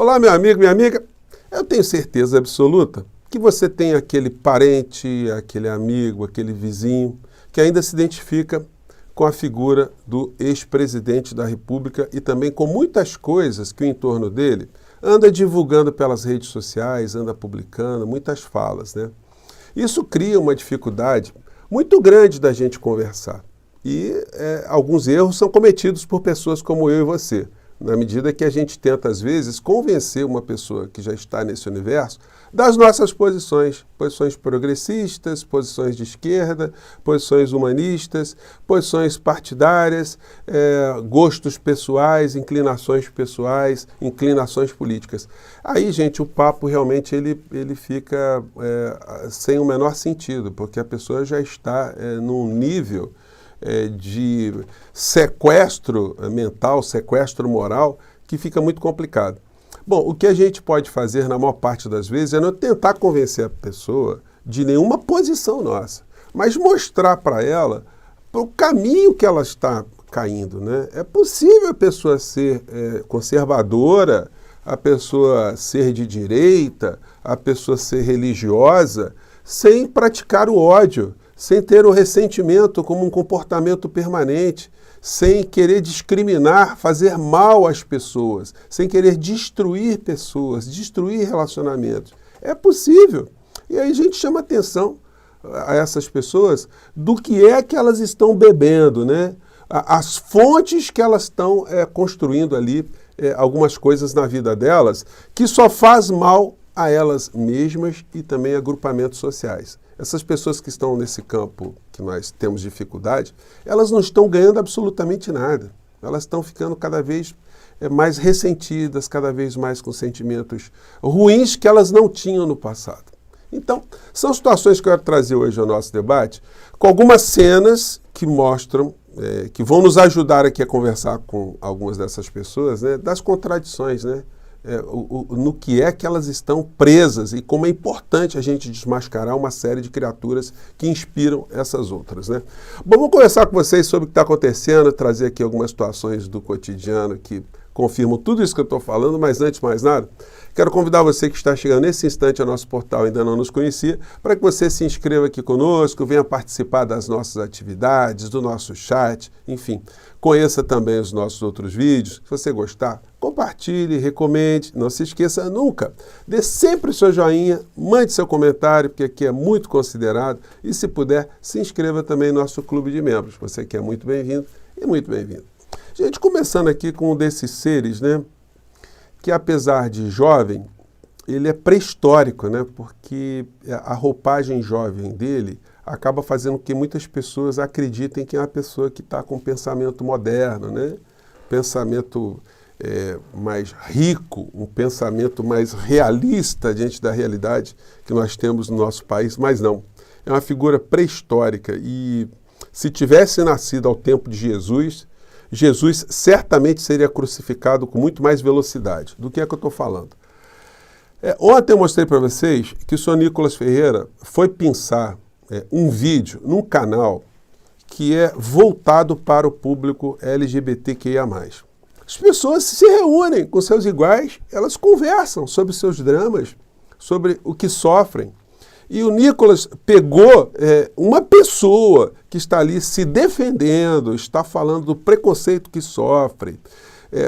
Olá, meu amigo, minha amiga. Eu tenho certeza absoluta que você tem aquele parente, aquele amigo, aquele vizinho que ainda se identifica com a figura do ex-presidente da República e também com muitas coisas que o entorno dele anda divulgando pelas redes sociais, anda publicando, muitas falas, né? Isso cria uma dificuldade muito grande da gente conversar. E alguns erros são cometidos por pessoas como eu e você, na medida que a gente tenta, às vezes, convencer uma pessoa que já está nesse universo das nossas posições progressistas, posições de esquerda, posições humanistas, posições partidárias, gostos pessoais, inclinações políticas. Aí, gente, o papo realmente ele fica sem o menor sentido, porque a pessoa já está num nível de sequestro mental, sequestro moral, que fica muito complicado. Bom, o que a gente pode fazer na maior parte das vezes é não tentar convencer a pessoa de nenhuma posição nossa, mas mostrar para ela o caminho que ela está caindo, né? É possível a pessoa ser conservadora, a pessoa ser de direita, a pessoa ser religiosa, sem praticar o ódio, sem ter o ressentimento como um comportamento permanente, sem querer discriminar, fazer mal às pessoas, sem querer destruir pessoas, destruir relacionamentos. É possível. E aí a gente chama atenção a essas pessoas do que é que elas estão bebendo, né? As fontes que elas estão construindo ali, algumas coisas na vida delas, que só faz mal a elas mesmas e também a agrupamentos sociais. Essas pessoas que estão nesse campo que nós temos dificuldade, elas não estão ganhando absolutamente nada. Elas estão ficando cada vez mais ressentidas, cada vez mais com sentimentos ruins que elas não tinham no passado. Então, são situações que eu quero trazer hoje ao nosso debate, com algumas cenas que mostram, que vão nos ajudar aqui a conversar com algumas dessas pessoas, né, das contradições, né? No que é que elas estão presas e como é importante a gente desmascarar uma série de criaturas que inspiram essas outras, né? Bom, vou conversar com vocês sobre o que está acontecendo, trazer aqui algumas situações do cotidiano que confirmam tudo isso que eu estou falando, mas antes de mais nada, quero convidar você que está chegando nesse instante ao nosso portal e ainda não nos conhecia, para que você se inscreva aqui conosco, venha participar das nossas atividades, do nosso chat, enfim, conheça também os nossos outros vídeos. Se você gostar, compartilhe, recomende, não se esqueça nunca, dê sempre o seu joinha, mande seu comentário, porque aqui é muito considerado, e se puder, se inscreva também no nosso clube de membros. Você que é muito bem-vindo e muito bem-vindo. Gente, começando aqui com um desses seres, né, que apesar de jovem, ele é pré-histórico, né, porque a roupagem jovem dele acaba fazendo com que muitas pessoas acreditem que é uma pessoa que está com um pensamento moderno, né, pensamento mais rico, um pensamento mais realista diante da realidade que nós temos no nosso país, mas não. É uma figura pré-histórica e se tivesse nascido ao tempo de Jesus, Jesus certamente seria crucificado com muito mais velocidade. Do que é que eu estou falando? Ontem eu mostrei para vocês que o senhor Nicolas Ferreira foi pensar um vídeo num canal que é voltado para o público LGBTQIA+. As pessoas se reúnem com seus iguais, elas conversam sobre seus dramas, sobre o que sofrem. E o Nicolas pegou uma pessoa que está ali se defendendo, está falando do preconceito que sofre,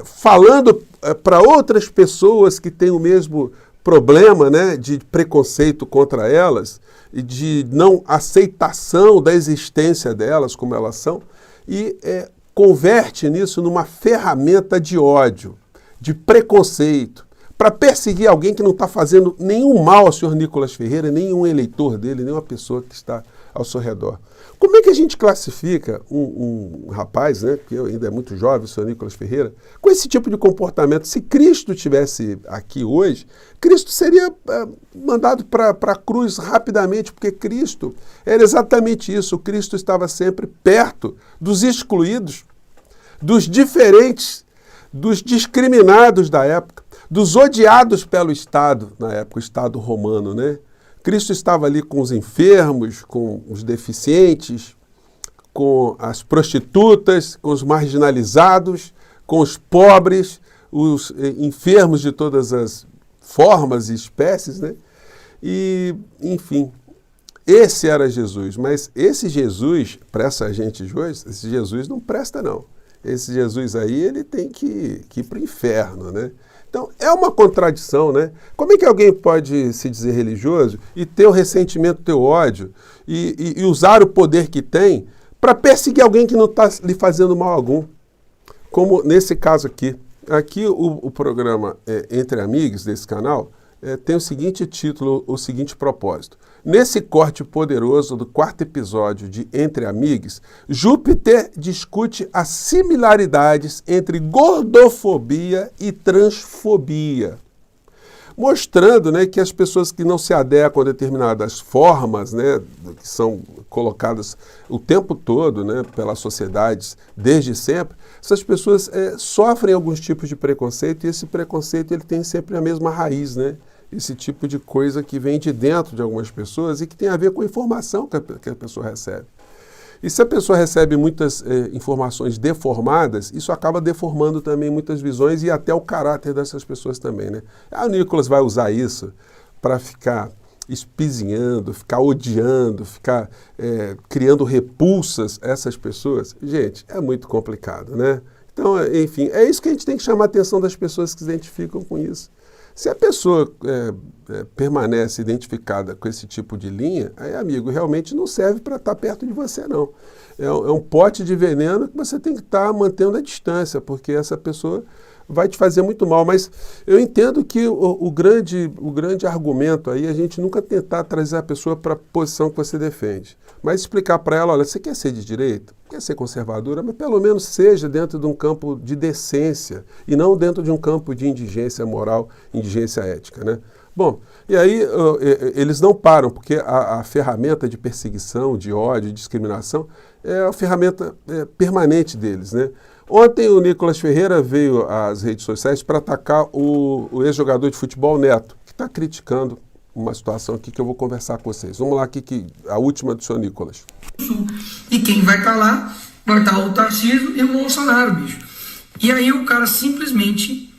falando para outras pessoas que têm o mesmo problema, né, de preconceito contra elas e de não aceitação da existência delas como elas são, e converte nisso numa ferramenta de ódio, de preconceito, para perseguir alguém que não está fazendo nenhum mal ao senhor Nicolas Ferreira, nenhum eleitor dele, nenhuma pessoa que está ao seu redor. Como é que a gente classifica um rapaz, né, que ainda é muito jovem, o senhor Nicolas Ferreira, com esse tipo de comportamento? Se Cristo estivesse aqui hoje, Cristo seria mandado para a cruz rapidamente, porque Cristo era exatamente isso. Cristo estava sempre perto dos excluídos, dos diferentes, dos discriminados da época, dos odiados pelo Estado, na época, o Estado romano, né? Cristo estava ali com os enfermos, com os deficientes, com as prostitutas, com os marginalizados, com os pobres, os enfermos de todas as formas e espécies, né? E, enfim, esse era Jesus. Mas esse Jesus, para essa gente de hoje, esse Jesus não presta, não. Esse Jesus aí, ele tem que ir para o inferno, né? Então, é uma contradição, né? Como é que alguém pode se dizer religioso e ter o ressentimento, ter o ódio e usar o poder que tem para perseguir alguém que não está lhe fazendo mal algum? Como nesse caso aqui. Aqui o programa Entre Amigos desse canal tem o seguinte título, o seguinte propósito. Nesse corte poderoso do 4º episódio de Entre Amigos, Júpiter discute as similaridades entre gordofobia e transfobia, mostrando, né, que as pessoas que não se adequam a determinadas formas, né, que são colocadas o tempo todo, né, pelas sociedades desde sempre, essas pessoas sofrem alguns tipos de preconceito e esse preconceito ele tem sempre a mesma raiz, né? Esse tipo de coisa que vem de dentro de algumas pessoas e que tem a ver com a informação que a pessoa recebe. E se a pessoa recebe muitas informações deformadas, isso acaba deformando também muitas visões e até o caráter dessas pessoas também, né? O Nicolas vai usar isso para ficar espizinhando, ficar odiando, ficar criando repulsas a essas pessoas. Gente, é muito complicado, né? Então, enfim, é isso que a gente tem que chamar a atenção das pessoas que se identificam com isso. Se a pessoa permanece identificada com esse tipo de linha, aí, amigo, realmente não serve para estar perto de você, não. É um pote de veneno que você tem que estar mantendo a distância, porque essa pessoa vai te fazer muito mal. Mas eu entendo que o grande argumento aí é a gente nunca tentar trazer a pessoa para a posição que você defende. Mas explicar para ela, olha, você quer ser de direita? Quer ser conservadora? Mas pelo menos seja dentro de um campo de decência e não dentro de um campo de indigência moral, indigência ética, né? Bom, e aí eles não param, porque a ferramenta de perseguição, de ódio, de discriminação é a ferramenta permanente deles, né? Ontem o Nicolas Ferreira veio às redes sociais para atacar o ex-jogador de futebol Neto, que está criticando uma situação aqui que eu vou conversar com vocês. Vamos lá, aqui, a última do senhor Nicolas. E quem vai estar lá vai estar o Tarcísio e o Bolsonaro, bicho. E aí o cara simplesmente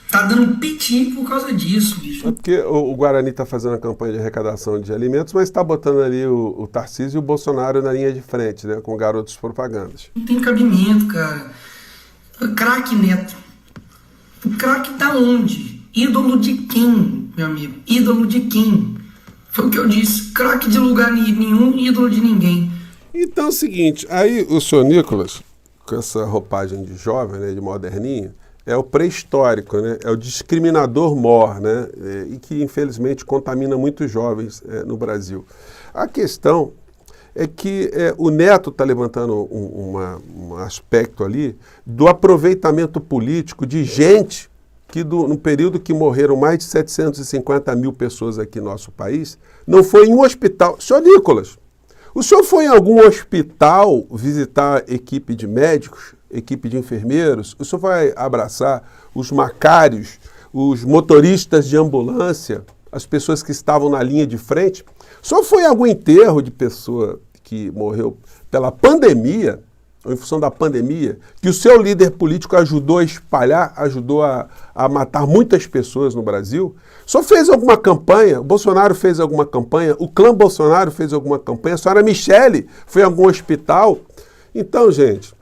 tá dando piti por causa disso, bicho. É porque o Guarani está fazendo a campanha de arrecadação de alimentos, mas está botando ali o Tarcísio e o Bolsonaro na linha de frente, né, com garotos propagandas. Não tem cabimento, cara. Craque Neto. O craque tá onde? Ídolo de quem, meu amigo? Ídolo de quem? Foi o que eu disse. Craque de lugar nenhum, ídolo de ninguém. Então é o seguinte, aí o senhor Nicolas, com essa roupagem de jovem, né, de moderninho, é o pré-histórico, né? É o discriminador mor, né? E que infelizmente contamina muitos jovens no Brasil. A questão é que o Neto está levantando um aspecto ali do aproveitamento político de gente que no período que morreram mais de 750 mil pessoas aqui no nosso país, não foi em um hospital. Senhor Nicolas, o senhor foi em algum hospital visitar equipe de médicos, equipe de enfermeiros? O senhor vai abraçar os macários, os motoristas de ambulância, as pessoas que estavam na linha de frente? O senhor foi em algum enterro de pessoa que morreu pela pandemia, ou em função da pandemia, que o seu líder político ajudou a espalhar, ajudou a matar muitas pessoas no Brasil? O senhor fez alguma campanha? O Bolsonaro fez alguma campanha? O clã Bolsonaro fez alguma campanha? A senhora Michele foi em algum hospital? Então, gente,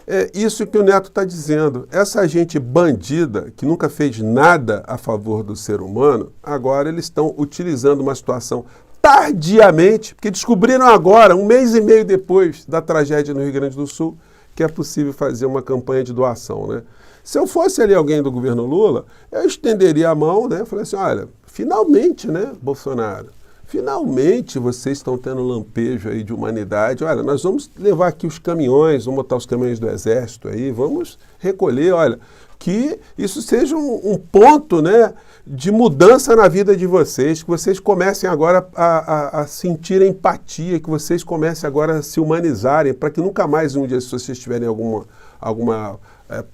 é isso que o Neto está dizendo. Essa gente bandida, que nunca fez nada a favor do ser humano, agora eles estão utilizando uma situação tardiamente, porque descobriram agora, 1 mês e meio depois da tragédia no Rio Grande do Sul, que é possível fazer uma campanha de doação, né? Se eu fosse ali alguém do governo Lula, eu estenderia a mão, né? Falei assim, olha, finalmente, né, Bolsonaro? Finalmente vocês estão tendo lampejo aí de humanidade. Olha, nós vamos levar aqui os caminhões, vamos botar os caminhões do Exército aí, vamos recolher, olha, que isso seja um ponto, né, de mudança na vida de vocês, que vocês comecem agora a sentir empatia, que vocês comecem agora a se humanizarem, para que nunca mais um dia, se vocês tiverem alguma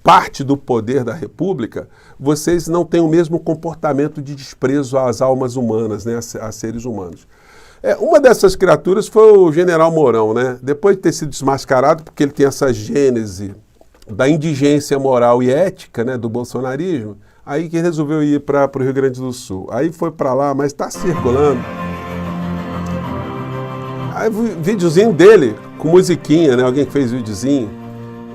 parte do poder da República, vocês não tenham o mesmo comportamento de desprezo às almas humanas, né, a seres humanos. Uma dessas criaturas foi o general Mourão, né? Depois de ter sido desmascarado, porque ele tem essa gênese da indigência moral e ética, né, do bolsonarismo, aí que resolveu ir para o Rio Grande do Sul. Aí foi para lá, mas está circulando. Aí videozinho dele, com musiquinha, né, alguém que fez videozinho,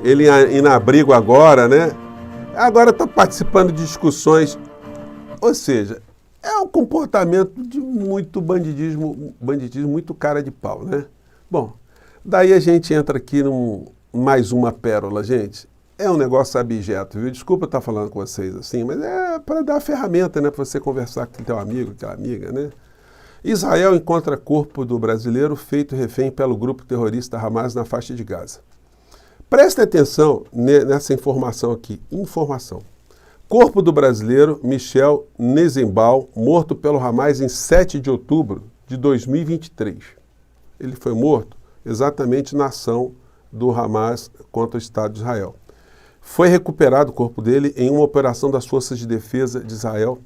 ele em abrigo agora, né, agora está participando de discussões, ou seja, é um comportamento de muito banditismo muito cara de pau, né? Bom, daí a gente entra aqui mais uma pérola, gente. É um negócio abjeto, viu? Desculpa estar falando com vocês assim, mas é para dar a ferramenta, né? Para você conversar com teu amigo, aquela amiga, né? Israel encontra corpo do brasileiro feito refém pelo grupo terrorista Hamas na faixa de Gaza. Presta atenção nessa informação aqui. Informação. Corpo do brasileiro Michel Nezenbaum, morto pelo Hamas em 7 de outubro de 2023. Ele foi morto exatamente na ação do Hamas contra o Estado de Israel. Foi recuperado o corpo dele em uma operação das Forças de Defesa de Israel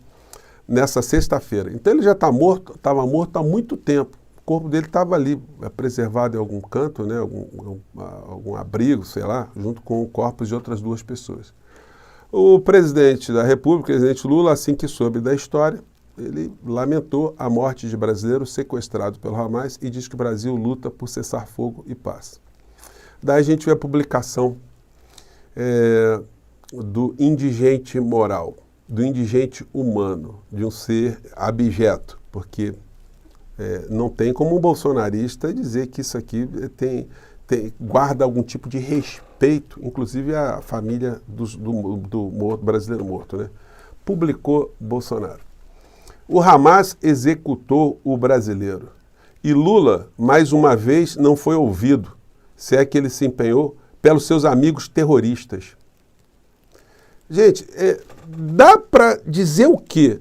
nessa sexta-feira. Então ele já está morto, estava morto há muito tempo. O corpo dele estava ali, preservado em algum canto, né, algum abrigo, sei lá, junto com o corpo de outras 2 pessoas. O presidente da República, o presidente Lula, assim que soube da história, ele lamentou a morte de brasileiro sequestrado pelo Hamas e diz que o Brasil luta por cessar fogo e paz. Daí a gente vê a publicação do indigente moral, do indigente humano, de um ser abjeto, porque não tem como um bolsonarista dizer que isso aqui guarda algum tipo de respeito, inclusive a família do brasileiro morto, né? Publicou Bolsonaro. O Hamas executou o brasileiro. E Lula, mais uma vez, não foi ouvido, se é que ele se empenhou, pelos seus amigos terroristas. Gente, dá para dizer o quê?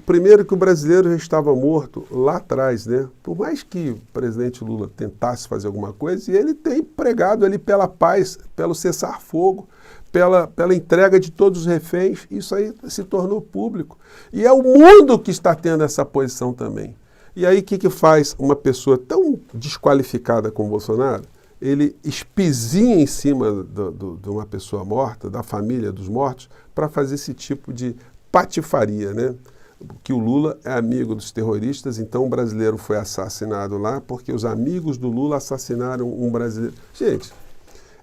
Primeiro que o brasileiro já estava morto lá atrás, né? Por mais que o presidente Lula tentasse fazer alguma coisa, e ele tem pregado ali pela paz, pelo cessar-fogo, pela entrega de todos os reféns, isso aí se tornou público. E é o mundo que está tendo essa posição também. E aí o que faz uma pessoa tão desqualificada como Bolsonaro? Ele espizinha em cima de uma pessoa morta, da família dos mortos, para fazer esse tipo de patifaria, né? Que o Lula é amigo dos terroristas, então um brasileiro foi assassinado lá porque os amigos do Lula assassinaram um brasileiro. Gente,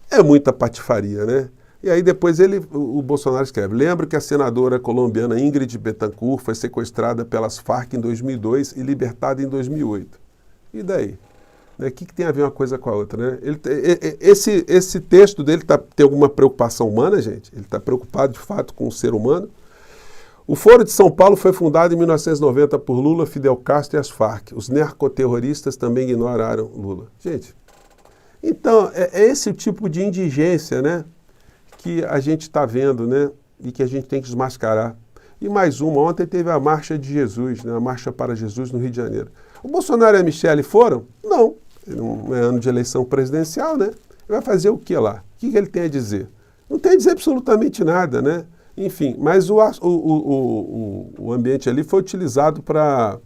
é muita patifaria, né? E aí depois o Bolsonaro escreve: lembro que a senadora colombiana Ingrid Betancourt foi sequestrada pelas Farc em 2002 e libertada em 2008. E daí? O que tem a ver uma coisa com a outra, né? Esse texto dele tem alguma preocupação humana, gente? Ele está preocupado, de fato, com o ser humano? O Foro de São Paulo foi fundado em 1990 por Lula, Fidel Castro e as Farc. Os narcoterroristas também ignoraram Lula. Gente, então, é esse o tipo de indigência, né, que a gente está vendo, né, e que a gente tem que desmascarar. E mais uma, ontem teve a Marcha de Jesus, né, a Marcha para Jesus no Rio de Janeiro. O Bolsonaro e a Michele foram? Não. Não é ano de eleição presidencial, né? Ele vai fazer o que lá? O que ele tem a dizer? Não tem a dizer absolutamente nada, né? Enfim, mas o ambiente ali foi utilizado para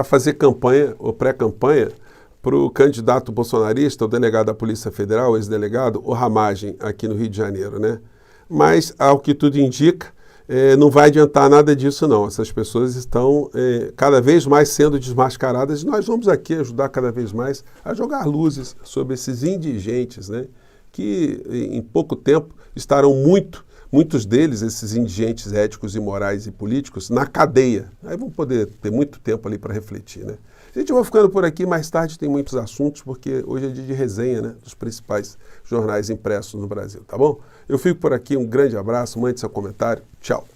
fazer campanha, ou pré-campanha, para o candidato bolsonarista, o delegado da Polícia Federal, o ex-delegado, o Ramagem, aqui no Rio de Janeiro, né? Mas, ao que tudo indica, não vai adiantar nada disso, não. Essas pessoas estão cada vez mais sendo desmascaradas e nós vamos aqui ajudar cada vez mais a jogar luzes sobre esses indigentes, né, que em pouco tempo estarão muitos deles, esses indigentes éticos e morais e políticos, na cadeia. Aí vão poder ter muito tempo ali para refletir, né. Gente, eu vou ficando por aqui, mais tarde tem muitos assuntos, porque hoje é dia de resenha, né, dos principais jornais impressos no Brasil, tá bom? Eu fico por aqui, um grande abraço, mande seu comentário, tchau.